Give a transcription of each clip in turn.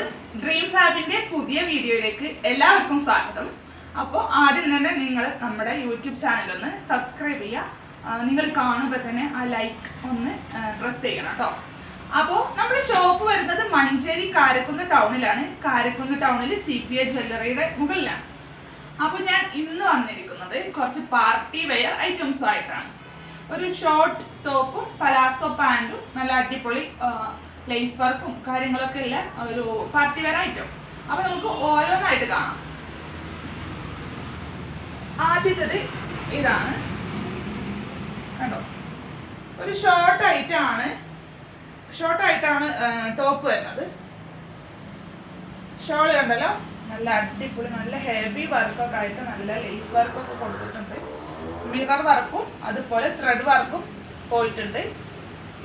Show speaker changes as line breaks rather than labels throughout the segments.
Viewers, dream ഫാബിന്റെ പുതിയ വീഡിയോയിലേക്ക് എല്ലാവർക്കും സ്വാഗതം. അപ്പോൾ ആദ്യം തന്നെ നിങ്ങൾ നമ്മുടെ യൂട്യൂബ് ചാനൽ ഒന്ന് സബ്സ്ക്രൈബ് ചെയ്യുക. നിങ്ങൾ കാണുമ്പോൾ തന്നെ ആ ലൈക്ക് ഒന്ന് പ്രസ് ചെയ്യണം കേട്ടോ. അപ്പോൾ നമ്മുടെ ഷോപ്പ് വരുന്നത് മഞ്ചേരി കാരക്കുന്ന് ടൗണിലാണ്. കാരക്കുന്ന് ടൗണിൽ CPA ജ്വല്ലറിയുടെ മുകളിലാണ്. അപ്പോൾ ഞാൻ ഇന്ന് വന്നിരിക്കുന്നത് കുറച്ച് പാർട്ടി വെയർ ഐറ്റംസുമായിട്ടാണ്. ഒരു ഷോർട്ട് ടോപ്പും പലാസോ പാൻറ്റും നല്ല അടിപൊളി ലേസ് വർക്കും കാര്യങ്ങളൊക്കെ ഉള്ള ഒരു പാർട്ടി വെയർ ഐറ്റം. അപ്പോൾ നമുക്ക് ഓരോന്നായിട്ട് കാണാം. ആദ്യത്തേത് ഇതാണ് കണ്ടോ, ഒരു ഷോർട്ടായിട്ടാണ് ടോപ്പ് വരുന്നത്. ഷോള് കണ്ടല്ലോ, നല്ല അടിപൊളി നല്ല ഹെവി വർക്കൊക്കെ ആയിട്ട് നല്ല ലേസ് വർക്കൊക്കെ കൊടുത്തിട്ടുണ്ട്. മിറർ വർക്കും അതുപോലെ ത്രെഡ് വർക്കും പോയിട്ടുണ്ട്.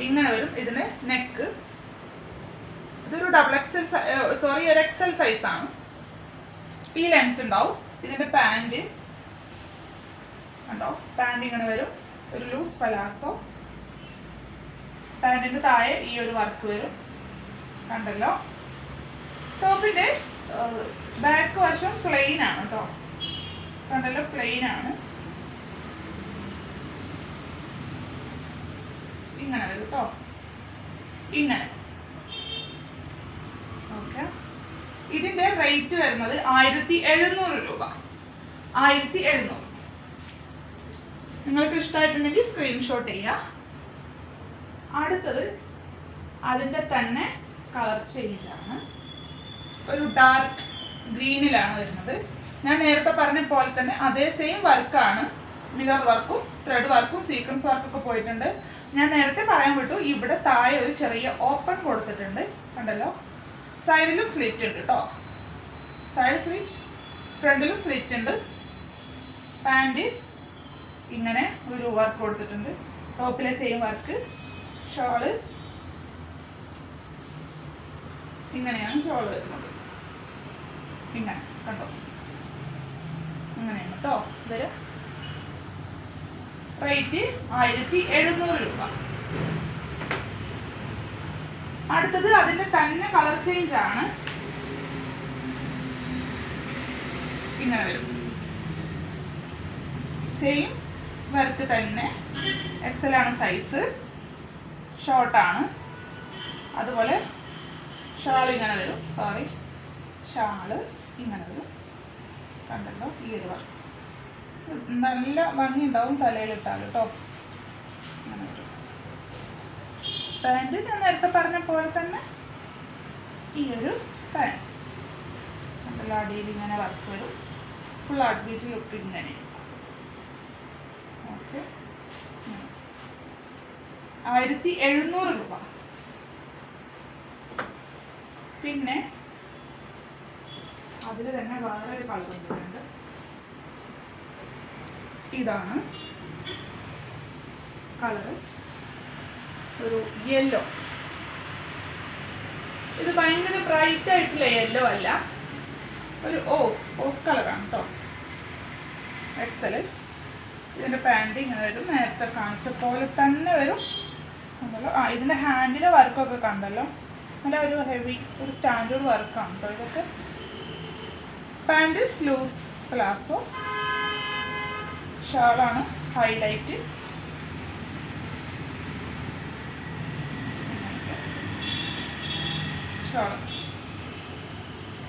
ഇങ്ങനെ വരും ഇതിന് നെക്ക്. ഇതൊരു ഒരു XL സൈസാണ്. ഈ ലെങ്ത് ഉണ്ടാവും. ഇതിന്റെ പാൻറ് കണ്ടോ, പാൻറ് ഇങ്ങനെ വരും. ഒരു ലൂസ് പലാസോ. പാൻറിന്റെ താഴെ ഈ ഒരു വർക്ക് വരും കണ്ടല്ലോ. ടോപ്പിന്റെ ബാക്ക് വശം പ്ലെയിൻ ആണ് കേട്ടോ, കണ്ടല്ലോ, പ്ലെയിൻ ആണ്. ഇങ്ങനെ വരും കേട്ടോ, ഇങ്ങനെ. ഓക്കെ, ഇതിന്റെ റേറ്റ് വരുന്നത് 1700 രൂപ. 1700. നിങ്ങൾക്ക് ഇഷ്ടമായിട്ടുണ്ടെങ്കിൽ സ്ക്രീൻഷോട്ട് ചെയ്യുക. അടുത്തത് അതിൻ്റെ തന്നെ കളർ ചേഞ്ച് ആണ്. ഒരു ഡാർക്ക് ഗ്രീനിലാണ് വരുന്നത്. ഞാൻ നേരത്തെ പറഞ്ഞ പോലെ തന്നെ അതേ സെയിം വർക്കാണ്. മിറർ വർക്കും ത്രെഡ് വർക്കും സീക്വൻസ് വർക്കൊക്കെ പോയിട്ടുണ്ട്. ഞാൻ നേരത്തെ പറയാൻ വിട്ടു, ഇവിടെ താഴെ ഒരു ചെറിയ ഓപ്പൺ കൊടുത്തിട്ടുണ്ട് കണ്ടല്ലോ. സൈഡിലും സ്ലിറ്റ് ഉണ്ട് കേട്ടോ, സൈഡ് സ്ലിറ്റ്, ഫ്രണ്ടിലും സ്ലിറ്റ് ഉണ്ട്. പാൻറ് ഇങ്ങനെ ഒരു വർക്ക് കൊടുത്തിട്ടുണ്ട്, ടോപ്പിലെ സെയിം വർക്ക്. ഷോള് ഇങ്ങനെയാണ് ഷോള് വരുന്നത്. ഇങ്ങനെ കണ്ടോ, ഇങ്ങനെയാണ് കേട്ടോ വരും. റേറ്റ് 1700 രൂപ. അടുത്തത് അതിന്റെ തന്നെ കളർ ചേഞ്ച് ആണ്. ഇങ്ങനെ വരും, സെയിം വർക്ക് തന്നെ. XL ആണ് സൈസ്, ഷോർട്ടാണ്. അതുപോലെ ഷാൾ ഇങ്ങനെ വരും. ഷാള് ഇങ്ങനെ വരും കണ്ടല്ലോ. ഈ ഒരു വർക്ക് നല്ല ഭംഗി ഉണ്ടാവും തലയിലിട്ടാൽ കേട്ടോ. ഇങ്ങനെ വരും. പാൻറ് ഞാൻ നേരത്തെ പറഞ്ഞ പോലെ തന്നെ ഈ ഒരു പാൻറ് കണ്ടല്ലോ. അടിയിൽ ഇങ്ങനെ വർക്ക് വരും. ഫുൾ ആർട്ട് ബീറ്റ് ലുക്ക് ഇങ്ങനെ. ഓക്കെ, 1700 രൂപ. പിന്നെ അതിൽ തന്നെ വേറൊരു കളർ വന്നിട്ടുണ്ട്. ഇതാണ് കളർ, ഒരു യെല്ലോ. ഇത് ഭയങ്കര ബ്രൈറ്റ് ആയിട്ടുള്ള യെല്ലോ അല്ല, ഒരു ഓഫ് കളറാണ് കേട്ടോ. XL. ഇതിൻ്റെ പാൻറ് ഇങ്ങനെ വരും, നേരത്തെ കാണിച്ച പോലെ തന്നെ വരും കണ്ടല്ലോ. ഇതിൻ്റെ ഹാൻഡിലെ വർക്കൊക്കെ കണ്ടല്ലോ, നല്ല ഒരു ഹെവി ഒരു സ്റ്റാൻഡേർഡ് വർക്കാണ് കേട്ടോ ഇതൊക്കെ. Pant loose palazzo. ഷാളാണ് ഹൈലൈറ്റ്. ഷാൾ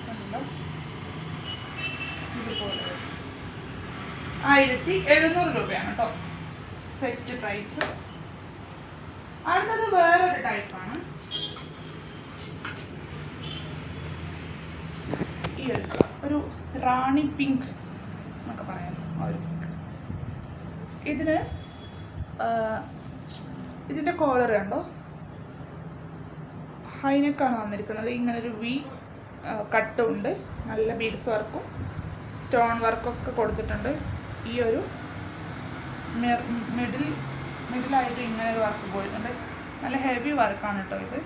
കണ്ടല്ലോ, ഇതുപോലെ 1700 രൂപയാണ് കേട്ടോ സെറ്റ് പ്രൈസ്. അടുത്തത് വേറൊരു ടൈപ്പാണ്. ഈ ഒരു കളർ, ഒരു റാണി പിങ്ക് എന്നൊക്കെ പറയാം. ഇതിൻ്റെ കോളർ കണ്ടോ, ഹൈനെക്കാണ് വന്നിരിക്കുന്നത്. ഇങ്ങനൊരു V കട്ടുണ്ട്. നല്ല ബീഡ്സ് വർക്കും സ്റ്റോൺ വർക്കൊക്കെ കൊടുത്തിട്ടുണ്ട്. ഈ ഒരു മിഡിലായിട്ട് ഇങ്ങനെ ഒരു വർക്ക് പോയിട്ടുണ്ട്. നല്ല ഹെവി വർക്കാണ് കേട്ടോ ഇത്.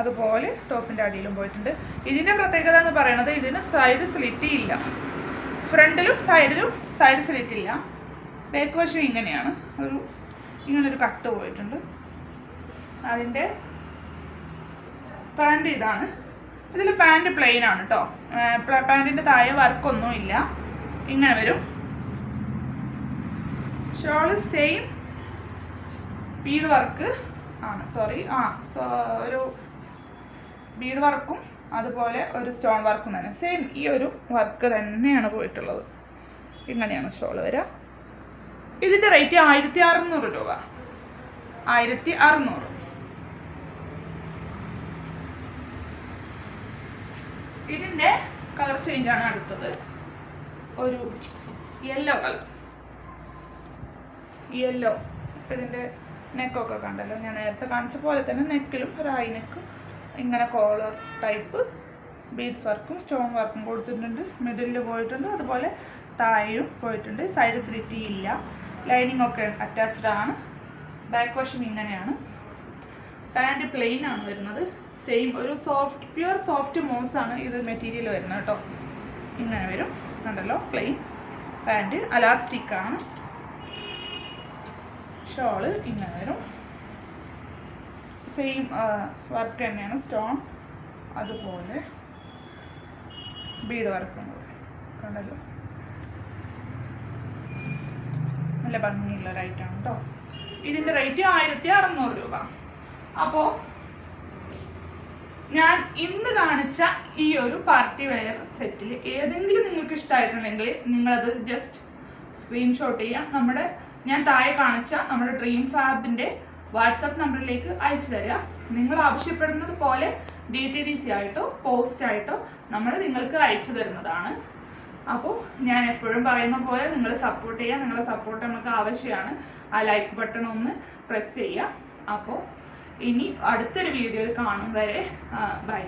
അതുപോലെ ടോപ്പിൻ്റെ അടിയിലും പോയിട്ടുണ്ട്. ഇതിൻ്റെ പ്രത്യേകത എന്ന് പറയുന്നത് ഇതിന് സൈഡ് സ്ലിറ്റ് ഇല്ല. ഫ്രണ്ടിലും സൈഡിലും സൈഡ് സ്ലിറ്റ് ഇല്ല. ബാക്ക് വശം ഇങ്ങനെയാണ്, ഇങ്ങനൊരു കട്ട് പോയിട്ടുണ്ട്. അതിൻ്റെ പാൻറ് ഇതാണ്. ഇതിൽ പാൻറ് പ്ലെയിൻ ആണ് കേട്ടോ. പാൻറ്റിൻ്റെ താഴെ വർക്കൊന്നും ഇല്ല. ഇങ്ങനെ വരും. ഷോള് സെയിം ബീഡ് വർക്ക് ആണ്. ഒരു ബീഡ് വർക്കും അതുപോലെ ഒരു സ്റ്റോൺ വർക്കും തന്നെ സെയിം ഈ ഒരു വർക്ക് തന്നെയാണ് പോയിട്ടുള്ളത്. ഇങ്ങനെയാണ് ഷോള് വരിക. ഇതിൻ്റെ റേറ്റ് 1600 രൂപ. 1600. ഇതിൻ്റെ കളർ ചേഞ്ചാണ് അടുത്തത്. ഒരു യെല്ലോ കളർ. യെല്ലോ. ഇതിൻ്റെ നെക്കൊക്കെ കണ്ടല്ലോ, ഞാൻ നേരത്തെ കാണിച്ച പോലെ തന്നെ നെക്കിലും ഒരു ഐ നെക്ക് ഇങ്ങനെ കോളർ ടൈപ്പ് ബീഡ്സ് വർക്കും സ്റ്റോൺ വർക്കും കൊടുത്തിട്ടുണ്ട്. മിഡിലിൽ പോയിട്ടുണ്ട്, അതുപോലെ താഴെയും പോയിട്ടുണ്ട്. സൈഡ് സ്ലിറ്റ് ഇല്ല. ലൈനിങ് ഒക്കെ അറ്റാച്ച്ഡ് ആണ്. ബാക്ക് വശം ഇങ്ങനെയാണ്. പാൻറ് പ്ലെയിൻ ആണ് വരുന്നത്. സെയിം ഒരു പ്യുവർ സോഫ്റ്റ് മോസാണ് ഇത് മെറ്റീരിയൽ വരുന്നത് കേട്ടോ. ഇങ്ങനെ വരും, കണ്ടല്ലോ. പ്ലെയിൻ പാൻറ്, അലാസ്റ്റിക് ആണ്. ഷോള് ഇങ്ങനെ വരും. സെയിം വർക്ക് തന്നെയാണ്. സ്റ്റോൺ അതുപോലെ ബീഡ് വർക്കും കൂടെ കണ്ടല്ലോ. നല്ല ഭംഗിയുള്ള റേറ്റാണ് കേട്ടോ. ഇതിൻ്റെ റേറ്റ് 1600 രൂപ. അപ്പോൾ ഞാൻ ഇന്ന് കാണിച്ച ഈ ഒരു പാർട്ടി വെയർ സെറ്റിൽ ഏതെങ്കിലും നിങ്ങൾക്ക് ഇഷ്ടമായിട്ടുണ്ടെങ്കിൽ നിങ്ങളത് ജസ്റ്റ് സ്ക്രീൻഷോട്ട് ചെയ്യാം. ഞാൻ താഴെ കാണിച്ച നമ്മുടെ ഡ്രീം ഫാബിൻ്റെ വാട്സപ്പ് നമ്പറിലേക്ക് അയച്ചു തരിക. നിങ്ങൾ ആവശ്യപ്പെടുന്നത് പോലെ DTDC ആയിട്ടോ പോസ്റ്റ് ആയിട്ടോ നിങ്ങൾക്ക് അയച്ചു തരുന്നതാണ്. അപ്പോൾ ഞാൻ എപ്പോഴും പറയുന്ന പോലെ നിങ്ങൾ സപ്പോർട്ട് ചെയ്യുക. നിങ്ങളുടെ സപ്പോർട്ട് നമുക്ക് ആവശ്യമാണ്. ആ ലൈക്ക് ബട്ടൺ ഒന്ന് പ്രസ് ചെയ്യുക. അപ്പോൾ ഇനി അടുത്തൊരു വീഡിയോയിൽ കാണും വരെ ബൈ.